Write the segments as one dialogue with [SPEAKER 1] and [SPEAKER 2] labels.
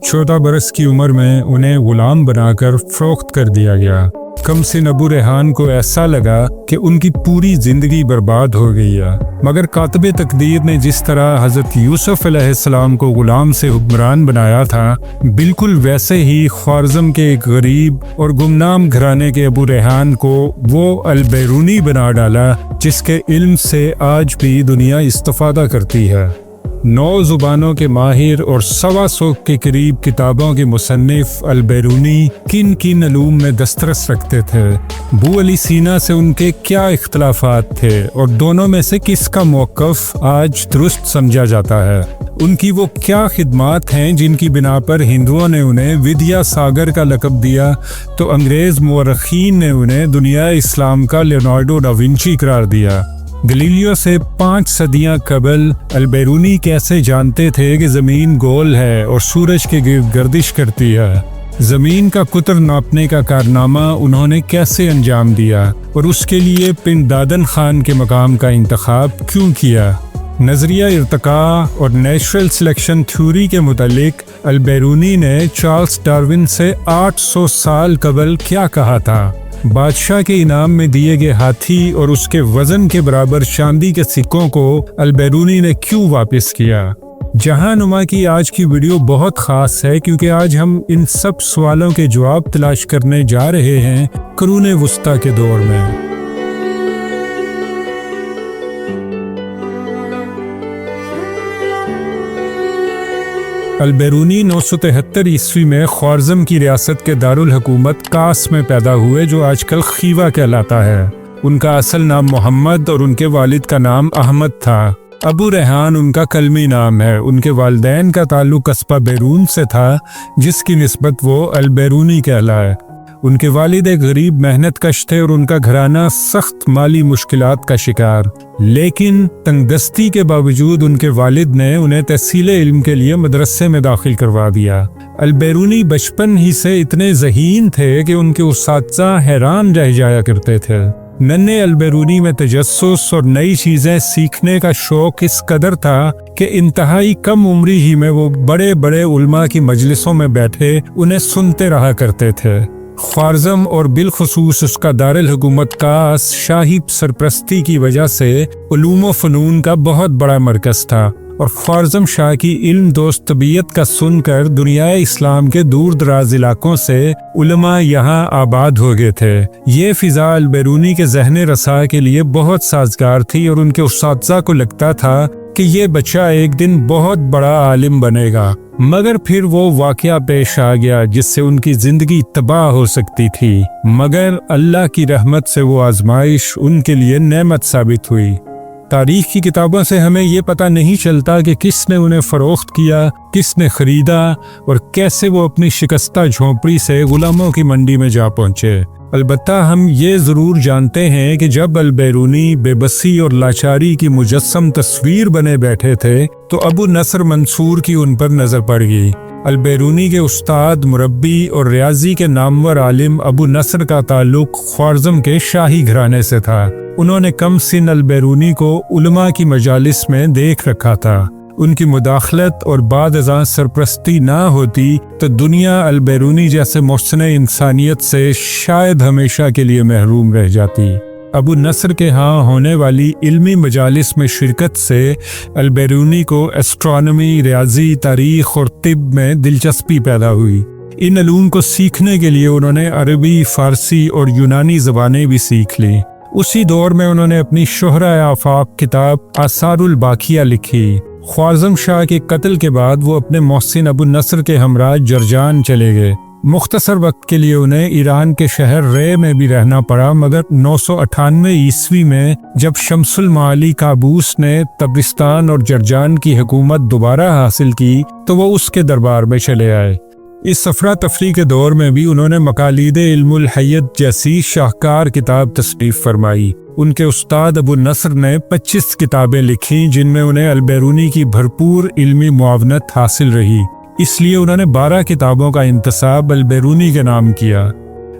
[SPEAKER 1] 14 बरस की उम्र में उन्हें गुलाम बनाकर फरोख्त कर दिया गया। कमसिन अबू रेहान को ऐसा लगा कि उनकी पूरी ज़िंदगी बर्बाद हो गई है, मगर कातिब तकदीर ने जिस तरह हज़रत यूसुफ अलैहिस्सलाम को ग़ुलाम से हुक्मरान बनाया था, बिल्कुल वैसे ही ख्वारिज़म के एक गरीब और गुमनाम घराने के अबू रेहान को वो अल-बैरूनी बना डाला जिसके इल्म से आज भी दुनिया इस्तिफ़ादा करती है। 9 ज़ुबानों के माहिर और 125 के करीब किताबों के मुसन्निफ़ अल-बैरूनी किन किन अलूम में दस्तरस रखते थे, अबू अली सीना से उनके क्या इख्तलाफात थे और दोनों में से किसका मौक़िफ़ आज दुरुस्त समझा जाता है, उनकी वो क्या खिदमात हैं जिनकी बिना पर हिंदुओं ने उन्हें विद्या सागर का लक़ब दिया तो अंग्रेज़ मुअर्रिख़ीन ने उन्हें दुनिया इस्लाम का लियोनार्डो दा विंची करार दिया। गलीलियो से 5 सदियां कबल अल-बैरूनी कैसे जानते थे कि ज़मीन गोल है और सूरज के गिर्द गर्दिश करती है। ज़मीन का कुतर नापने का कारनामा उन्होंने कैसे अंजाम दिया और उसके लिए पिंड दादन खान के मकाम का इंतखाब क्यों किया। नज़रिया इर्तिका और नेचुरल सिलेक्शन थ्योरी के मुतालिक अल-बैरूनी ने चार्ल्स डार्विन से 800 साल कबल क्या कहा था। बादशाह के इनाम में दिए गए हाथी और उसके वजन के बराबर चांदी के सिक्कों को अल-बैरूनी ने क्यों वापस किया। जहानुमा की आज की वीडियो बहुत ख़ास है क्योंकि आज हम इन सब सवालों के जवाब तलाश करने जा रहे हैं कुरून वुस्ता के दौर में। अल-बैरूनी 973 ईस्वी में ख्वारिज़म की रियासत के दारुल हुकूमत कास में पैदा हुए जो आजकल खीवा कहलाता है। उनका असल नाम मोहम्मद और उनके वालिद का नाम अहमद था। अबू रेहान उनका कलमी नाम है। उनके वालिदैन का ताल्लुक कस्बा बैरून से था जिसकी निस्बत वो अल-बैरूनी कहलाए। उनके वालिद एक गरीब मेहनत कश थे और उनका घराना सख्त माली मुश्किलात का शिकार, लेकिन तंगदस्ती के बावजूद उनके वालिद ने उन्हें तहसीले इल्म के लिए मदरसे में दाखिल करवा दिया। अल-बैरूनी बचपन ही से इतने ज़हीन थे कि उनके उस्ताद हैरान रह जाया करते थे। नन्हे अल-बैरूनी में तजस्सुस और नई चीज़ें सीखने का शौक इस कदर था कि इंतहाई कम उम्री ही में वो बड़े बड़े उलमा की मजलिसों में बैठे उन्हें सुनते रहा करते थे। ख्वारिज़म और बिलखुसूस उसका दारुल हुकूमत कास शाही सरपरस्ती की वजह से उलूम व फ़नून का बहुत बड़ा मरकज़ था और ख्वारिज़म शाह की इल्म दोस्त तबीयत का सुनकर दुनियाए इस्लाम के दूर दराज इलाकों से उलमा यहाँ आबाद हो गए थे। ये फ़िज़ा अल-बैरूनी के ज़हन रसा के लिए बहुत साजगार थी और उनके उस्ताद को लगता था कि ये बच्चा एक दिन बहुत बड़ा आलिम बनेगा, मगर फिर वो वाक़या पेश आ गया जिससे उनकी ज़िंदगी तबाह हो सकती थी, मगर अल्लाह की रहमत से वो आजमाइश उनके लिए नेमत साबित हुई। तारीख़ की किताबों से हमें ये पता नहीं चलता कि किसने उन्हें फ़रोख्त किया, किसने ख़रीदा और कैसे वो अपनी शिकस्ता झोंपड़ी से ग़ुलामों की मंडी में जा पहुँचे। अलबत्ता हम ये ज़रूर जानते हैं कि जब अल-बैरूनी बेबसी और लाचारी की मुजस्सम तस्वीर बने बैठे थे तो अबू नसर मंसूर की उन पर नज़र पड़ गई। अल-बैरूनी के उस्ताद, मुरब्बी और रियाजी के नामवर आलिम अबू नसर का ताल्लुक ख्वारिज़म के शाही घराने से था। उन्होंने कम सिन अल-बैरूनी को उलमा की मजालिस में देख रखा था। उनकी मुदाखलत और बाद अज़ां सरपरस्ती ना होती तो दुनिया अल-बैरूनी जैसे मोहसिन इंसानियत से शायद हमेशा के लिए महरूम रह जाती। अबू नसर के यहाँ होने वाली इल्मी मजालिस में शिरकत से अल-बैरूनी को एस्ट्रोनॉमी, रियाजी, तारीख़ और तिब में दिलचस्पी पैदा हुई। इन अलूम को सीखने के लिए उन्होंने अरबी, फ़ारसी और यूनानी ज़बानें भी सीख लीं। उसी दौर में उन्होंने अपनी शोहरा आफाक किताब आसारुल बाकिया लिखी। ख्वारिज़म शाह के कत्ल के बाद वो अपने मोहसिन अबू नसर के हमरा जरजान चले गए। मुख्तसर वक्त के लिए उन्हें ईरान के शहर रे में भी रहना पड़ा, मगर 998 ईस्वी में जब शमसुल माली काबूस ने तब्रिस्तान और जरजान की हुकूमत दोबारा हासिल की तो वो उसके दरबार में चले आए। इस अफरा तफरी के दौर में भी उन्होंने मकालीदे इल्मुल हय्यत जैसी शाहकार किताब तसनीफ फरमाई। उनके उस्ताद अबू नसर ने 25 किताबें लिखीं जिनमें उन्हें अल-बैरूनी की भरपूर इल्मी मुआवनत हासिल रही, इसलिए उन्होंने 12 किताबों का इंतसाब अल-बैरूनी के नाम किया।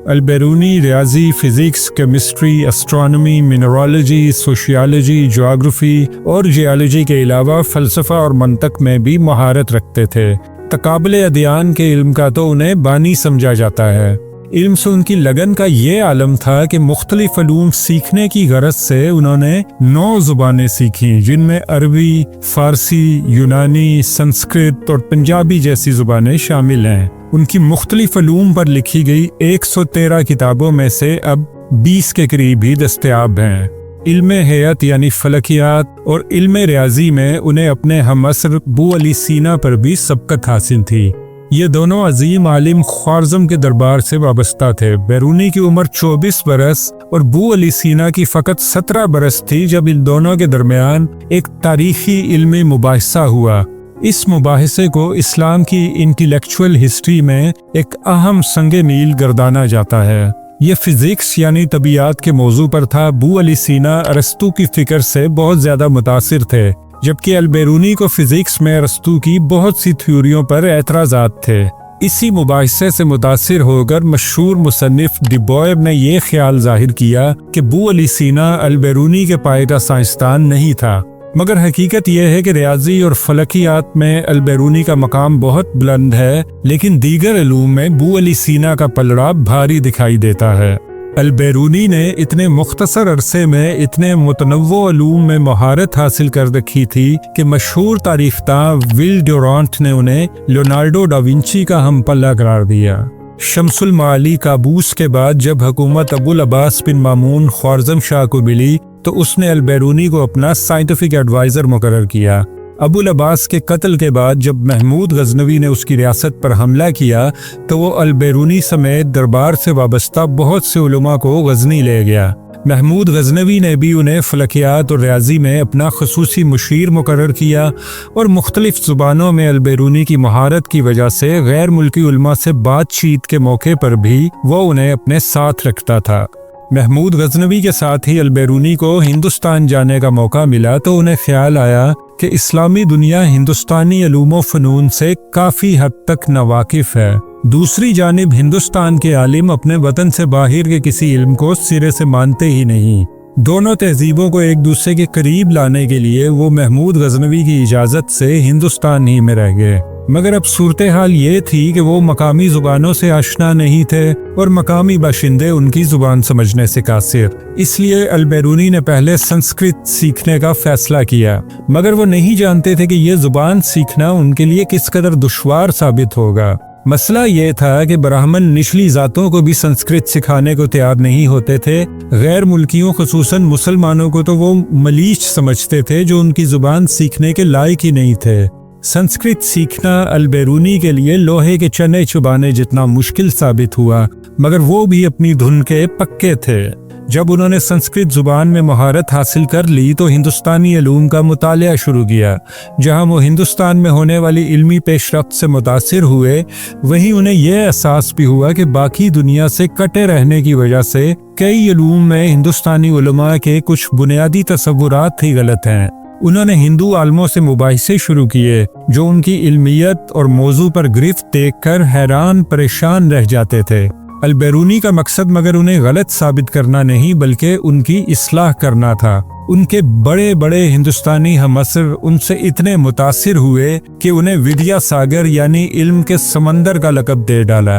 [SPEAKER 1] अल-बैरूनी रियाजी, physics, chemistry, astronomy, mineralogy, sociology, geography और जियोलॉजी के अलावा फ़लसफ़ा और मंतक में भी महारत रखते थे। तकाबले अदयान के इल्म का तो उन्हें बानी समझा जाता है। इल्म से उनकी लगन का ये आलम था कि मुख्तलिफ उलूम सीखने की गरज से उन्होंने 9 ज़ुबानें सीखी, जिनमें अरबी, फारसी, यूनानी, संस्कृत और पंजाबी जैसी ज़ुबानें शामिल हैं। उनकी मुख्तलिफ उलूम पर लिखी गई 113 किताबों में से अब 20 के करीब ही दस्तयाब हैं। इल्म हयात यानी फलकियात और इल्म रियाजी में उन्हें अपने हमअसर अबू अली सीना पर भी सबकत हासिल थी। ये दोनों अजीम आलिम ख्वारिज़्म के दरबार से वाबस्ता थे। बैरूनी की उम्र 24 बरस और अबू अली सीना की फ़कत 17 बरस थी जब इन दोनों के दरमियान एक तारीखी इल्मी मुबाहिसा हुआ। इस मुबाहिसे को इस्लाम की इंटेलेक्चुअल हिस्ट्री में एक अहम संगे मील गर्दाना जाता है। ये फिजिक्स यानी तबीयात के मौजू पर था। अबू अली सीना अरस्तू की फ़िक्र से बहुत ज़्यादा मुतासिर थे, जबकि अल-बैरूनी को फिजिक्स में अरस्तू की बहुत सी थ्योरियों पर एतराज़ात थे। इसी मुबाहिसे से मुतासिर होकर मशहूर मुसन्निफ डिबॉयब ने यह ख्याल जाहिर किया कि अबू अली सीना अल-बैरूनी के पाए का साइंसदान नहीं था, मगर हकीकत यह है कि रियाजी और फलकियात में अल-बैरूनी का मकाम बहुत बुलंद है, लेकिन दीगर इल्म में अबू अली सीना का पलड़ा भारी दिखाई देता है। अल-बैरूनी ने इतने मुख्तसर अरसे में इतने मुतनव्वो उलूम में महारत हासिल कर रखी थी कि मशहूर तारीखदां विल ड्यूरांट ने उन्हें लियोनार्डो डा विंची का हमपल्ला करार दिया। शम्सुल माली काबूस के बाद जब हुकूमत अबुल अब्बास बिन मामून ख्वारिज़्म शाह को मिली तो उसने अल-बैरूनी को अपना साइंटिफिक एडवाइज़र मुकर्रर किया। अबुल अब्बास के कत्ल के बाद जब महमूद गजनवी ने उसकी रियासत पर हमला किया तो वो अल-बैरूनी समेत दरबार से वाबस्ता बहुत से उलमा को गजनी ले गया। महमूद गजनवी ने भी उन्हें फलकियात और रियाजी में अपना खसूसी मुशीर मुकर्रर किया और मुख्तलिफ ज़ुबानों में अल-बैरूनी की महारत की वजह से गैर मुल्की उलमा से बातचीत के मौके पर भी वो उन्हें अपने साथ रखता था। महमूद गजनवी के साथ ही अल-बैरूनी को हिंदुस्तान जाने का मौका मिला तो उन्हें ख्याल आया कि इस्लामी दुनिया हिंदुस्तानी अलूम फ़नून से काफ़ी हद तक नावाकिफ़ है। दूसरी जानिब हिंदुस्तान के आलिम अपने वतन से बाहर के किसी इल्म को सिरे से मानते ही नहीं। दोनों तहजीबों को एक दूसरे के करीब लाने के लिए वो महमूद गजनवी की इजाज़त से हिंदुस्तान ही में रह गए, मगर अब सूरत हाल ये थी कि वो मकामी ज़ुबानों से आशना नहीं थे और मकामी बाशिंदे उनकी ज़ुबान समझने से कासिर। इसलिए अल-बैरूनी ने पहले संस्कृत सीखने का फ़ैसला किया, मगर वो नहीं जानते थे कि ये ज़ुबान सीखना उनके लिए किस कदर दुश्वार साबित होगा। मसला ये था कि ब्राह्मण निचली जातों को भी संस्कृत सिखाने को तैयार नहीं होते थे। गैर मुल्कियों खुसूसन मुसलमानों को तो वो मलीच समझते थे जो उनकी ज़ुबान सीखने के लायक ही नहीं थे। संस्कृत सीखना अल-बैरूनी के लिए लोहे के चने चुबाने जितना मुश्किल साबित हुआ, मगर वो भी अपनी धुन के पक्के थे। जब उन्होंने संस्कृत ज़ुबान में महारत हासिल कर ली तो हिंदुस्तानी उलूम का मुतालिया शुरू किया। जहाँ वो हिंदुस्तान में होने वाली इल्मी पेशरफ्त से मुतासिर हुए, वहीं उन्हें यह एहसास भी हुआ कि बाकी दुनिया से कटे रहने की वजह से कई उलूम में हिंदुस्तानी उलमा के कुछ बुनियादी तसव्वुरात ही गलत हैं। उन्होंने हिंदू आलमों से मुबाहिसे शुरू किए जो उनकी इल्मियत और मौजू पर गिरफ्त देखकर हैरान परेशान रह जाते थे। अल-बैरूनी का मकसद मगर उन्हें गलत साबित करना नहीं बल्कि उनकी इस्लाह करना था। उनके बड़े बड़े हिंदुस्तानी हमअसर उनसे इतने मुतासिर हुए कि उन्हें विद्या सागर यानी इल्म के समंदर का लक़ब दे डाला।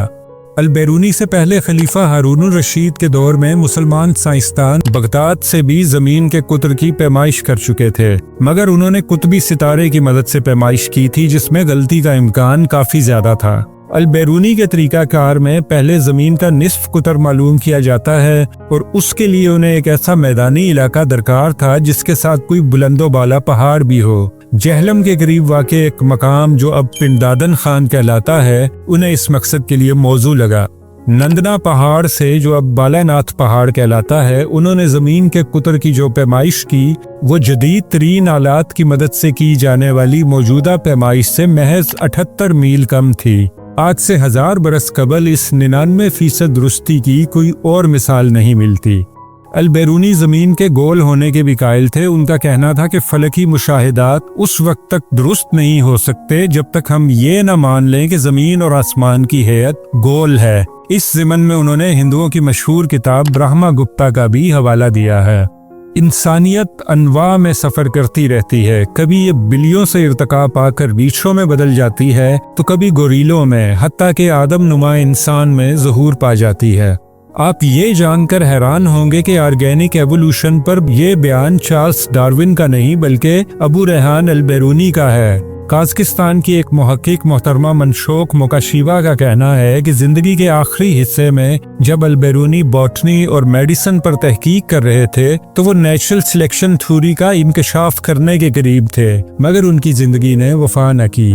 [SPEAKER 1] अल-बैरूनी से पहले खलीफा हारून रशीद के दौर में मुसलमान साइंसदान बगदाद से भी ज़मीन के कुतर की पैमाइश कर चुके थे, मगर उन्होंने कुतबी सितारे की मदद से पैमाइश की थी जिसमें गलती का इम्कान काफ़ी ज़्यादा था। अल-बैरूनी के तरीक़ाकार में पहले ज़मीन का निस्फ कुतर मालूम किया जाता है और उसके लिए उन्हें एक ऐसा मैदानी इलाका दरकार था जिसके साथ कोई बुलंदो बाला पहाड़ भी हो। जहलम के करीब वाक़े एक मकाम जो अब पिंडादन खान कहलाता है, उन्हें इस मकसद के लिए मौजू लगा। नंदना पहाड़ से जो अब बालानाथ पहाड़ कहलाता है, उन्होंने ज़मीन के कुतर की जो पैमाइश की वो जदीद तरीन आलात की मदद से की जाने वाली मौजूदा पैमाइश से महज 78 मील कम थी। आज से 1000 बरस कबल इस 99% दुरुस्ती की कोई और मिसाल नहीं मिलती। अल-बैरूनी ज़मीन के गोल होने के भी कायल थे। उनका कहना था कि फ़लकी मुशाहिदात उस वक्त तक दुरुस्त नहीं हो सकते जब तक हम ये न मान लें कि ज़मीन और आसमान की हैयत गोल है। इस ज़मन में उन्होंने हिंदुओं की मशहूर किताब ब्रह्मा गुप्ता का भी हवाला दिया है। इंसानियत अनवा में सफ़र करती रहती है, कभी ये बिल्लियों से इर्तिका पाकर रीछों में बदल जाती है तो कभी गोरिलों में, हत्ता कि आदम नुमा इंसान में ज़हूर पा जाती है। आप ये जानकर हैरान होंगे कि ऑर्गेनिक एवोल्यूशन पर यह बयान चार्ल्स डार्विन का नहीं बल्कि अबू रेहान अल-बैरूनी का है। काज़किस्तान की एक मुहक्किक मोहतरमा मनशोक मोकाशिवा का कहना है कि जिंदगी के आखिरी हिस्से में जब अल-बैरूनी बॉटनी और मेडिसिन पर तहकीक कर रहे थे तो वो नेचुरल सिलेक्शन थ्योरी का इंकशाफ करने के करीब थे, मगर उनकी जिंदगी ने वफा न की।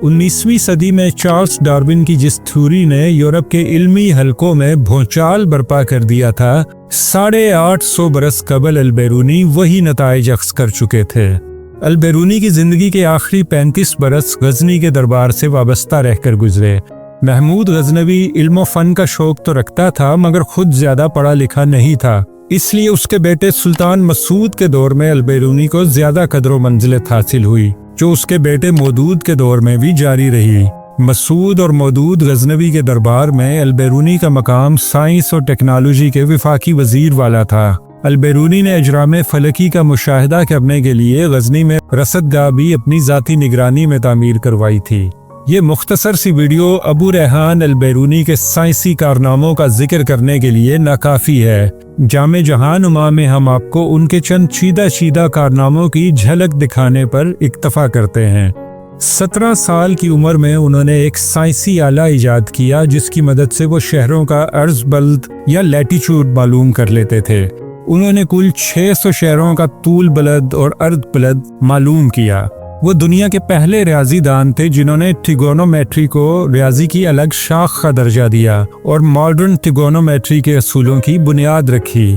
[SPEAKER 1] 19वीं सदी में चार्ल्स डार्विन की जिस थ्योरी ने यूरोप के इल्मी हलकों में भूचाल बर्पा कर दिया था, 850 बरस कबल अल-बैरूनी वही नताइज अख्ज़ कर चुके थे। अल-बैरूनी की जिंदगी के आखिरी 35 बरस गजनी के दरबार से वाबस्ता रहकर गुजरे। महमूद गजनवी इल्म फन का शौक तो रखता था मगर खुद ज्यादा पढ़ा लिखा नहीं था, इसलिए उसके बेटे सुल्तान मसूद के दौर में अल-बैरूनी को ज्यादा कदर मंजिलत हासिल हुई, जो उसके बेटे मौदूद के दौर में भी जारी रही। मसूद और मौदूद गजनवी के दरबार में अल-बैरूनी का मकाम साइंस और टेक्नोलॉजी के वफाकी वजीर वाला था। अल-बैरूनी ने अजराम फलकी का मुशाहिदा करने के लिए गजनी में रसदगाह भी अपनी ज़ाती निगरानी में तामीर करवाई थी। ये मुख्तसर सी वीडियो अबू रेहान अल-बैरूनी के साइंसी कारनामों का जिक्र करने के लिए नाकाफी है। जामे जहानुमा में हम आपको उनके चंद चीदा कारनामों की झलक दिखाने पर इक्तफा करते हैं। 17 साल की उम्र में उन्होंने एक साइंसी आला इजाद किया जिसकी मदद से वो शहरों का अर्ज बल्द या लैटिट्यूड मालूम कर लेते थे। उन्होंने कुल 600 शहरों का तूल बलद और अर्द बलद मालूम किया। वो दुनिया के पहले रियाजी दान थे जिन्होंने ट्रिगोनोमेट्री को रियाजी की अलग शाख का दर्जा दिया और मॉडर्न ट्रिगोनोमेट्री के असूलों की बुनियाद रखी।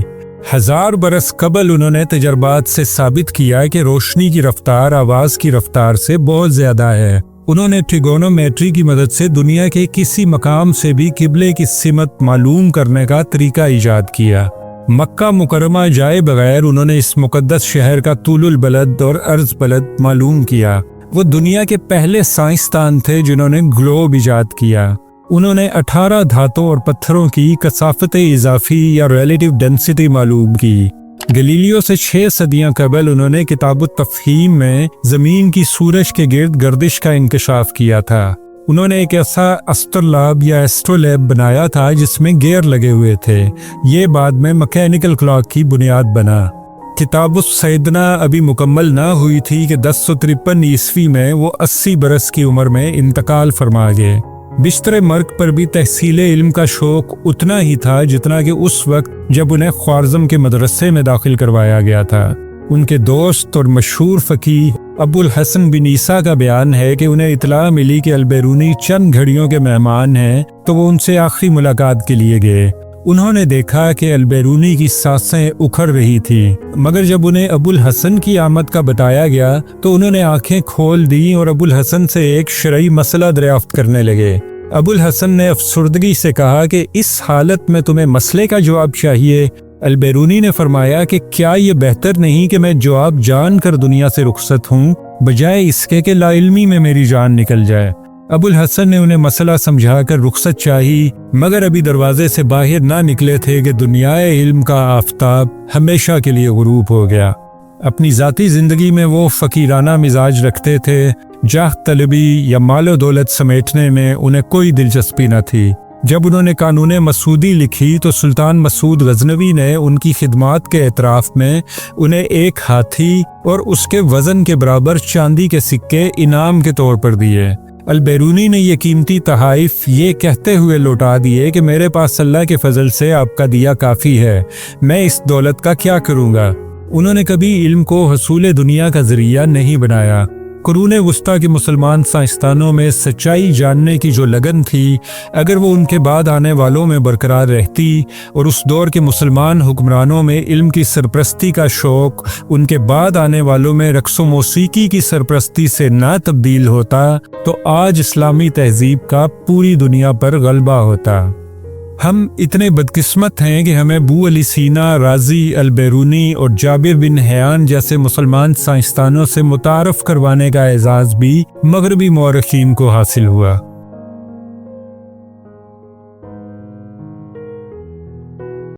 [SPEAKER 1] 1000 बरस कबल उन्होंने तजर्बात से साबित किया कि रोशनी की रफ्तार आवाज़ की रफ्तार से बहुत ज़्यादा है। उन्होंने ट्रिगोनोमेट्री की मदद से दुनिया के किसी मकाम से भी किबले की सिमत मालूम करने का तरीका ईजाद किया। मक्का मुकरमा जाए बगैर उन्होंने इस मुकद्दस शहर का तूलुल बलद और अर्ज बलद मालूम किया। वो दुनिया के पहले साइंसदान थे जिन्होंने ग्लोब इजाद किया। उन्होंने 18 धातुओं और पत्थरों की कसाफत इजाफी या रिलेटिव डेंसिटी मालूम की। गलीलियो से 6 सदियां कबल उन्होंने किताबुत तफहीम में ज़मीन की सूरज के गिर्द गर्दिश का इंकशाफ किया था। उन्होंने एक ऐसा एस्ट्रोलैब या एस्ट्रोलैब बनाया था जिसमें गियर लगे हुए थे। ये बाद में मैकेनिकल क्लॉक की बुनियाद बना। किताबुस सैदना अभी मुकम्मल ना हुई थी कि 1053 ईस्वी में वो 80 बरस की उम्र में इंतकाल फरमा गए। बिस्तर मर्ग पर भी तहसीले इल्म का शौक उतना ही था जितना कि उस वक्त जब उन्हें ख्वारज़म के मदरसे में दाखिल करवाया गया था। उनके दोस्त और मशहूर फ़कीह अबुल हसन बिन ईसा का बयान है कि उन्हें इतला मिली कि अल-बैरूनी चंद घड़ियों के मेहमान हैं, तो वो उनसे आखिरी मुलाकात के लिए गए। उन्होंने देखा कि अल-बैरूनी की सांसें उखड़ रही थी, मगर जब उन्हें अबुल हसन की आमद का बताया गया तो उन्होंने आंखें खोल दी और अबुल हसन से एक शरई मसला दरियाफ्त करने लगे। अबुल हसन ने अफसुर्दगी से कहा कि इस हालत में तुम्हें मसले का जवाब चाहिए। अल-बैरूनी ने फरमाया कि क्या ये बेहतर नहीं कि मैं जवाब जान कर दुनिया से रुखसत हूँ बजाय इसके कि लाइल्मी में मेरी जान निकल जाए। अबुल हसन ने उन्हें मसला समझाकर रुखसत चाही, मगर अभी दरवाजे से बाहर ना निकले थे कि दुनियाए इल्म का आफताब हमेशा के लिए गुरूब हो गया। अपनी ज़ाती ज़िंदगी में वो फ़कीराना मिजाज रखते थे। जाह तलबी या मालो दौलत समेटने में उन्हें कोई दिलचस्पी न थी। जब उन्होंने कानून मसूदी लिखी तो सुल्तान मसूद गजनवी ने उनकी खिदमात के एतराफ़ में उन्हें एक हाथी और उसके वज़न के बराबर चांदी के सिक्के इनाम के तौर पर दिए। अल-बैरूनी ने ये कीमती तहाइफ ये कहते हुए लौटा दिए कि मेरे पास अल्लाह के फजल से आपका दिया काफ़ी है, मैं इस दौलत का क्या करूँगा। उन्होंने कभी इल्म को हसूल दुनिया का ज़रिया नहीं बनाया। कुरूने वस्ता के मुसलमान साइंसदानों में सच्चाई जानने की जो लगन थी, अगर वो उनके बाद आने वालों में बरकरार रहती और उस दौर के मुसलमान हुक्मरानों में इल्म की सरपरस्ती का शौक़ उनके बाद आने वालों में रक्स व मौसीकी की सरपरस्ती से ना तब्दील होता, तो आज इस्लामी तहजीब का पूरी दुनिया पर गलबा होता। हम इतने बदकिस्मत हैं कि हमें अबू अली सीना, राजी, अल-बैरूनी और जाबिर बिन हैयान जैसे मुसलमान साइंसदानों से मुतारफ़ करवाने का एजाज़ भी मगरबी मौरख़ीन को हासिल हुआ।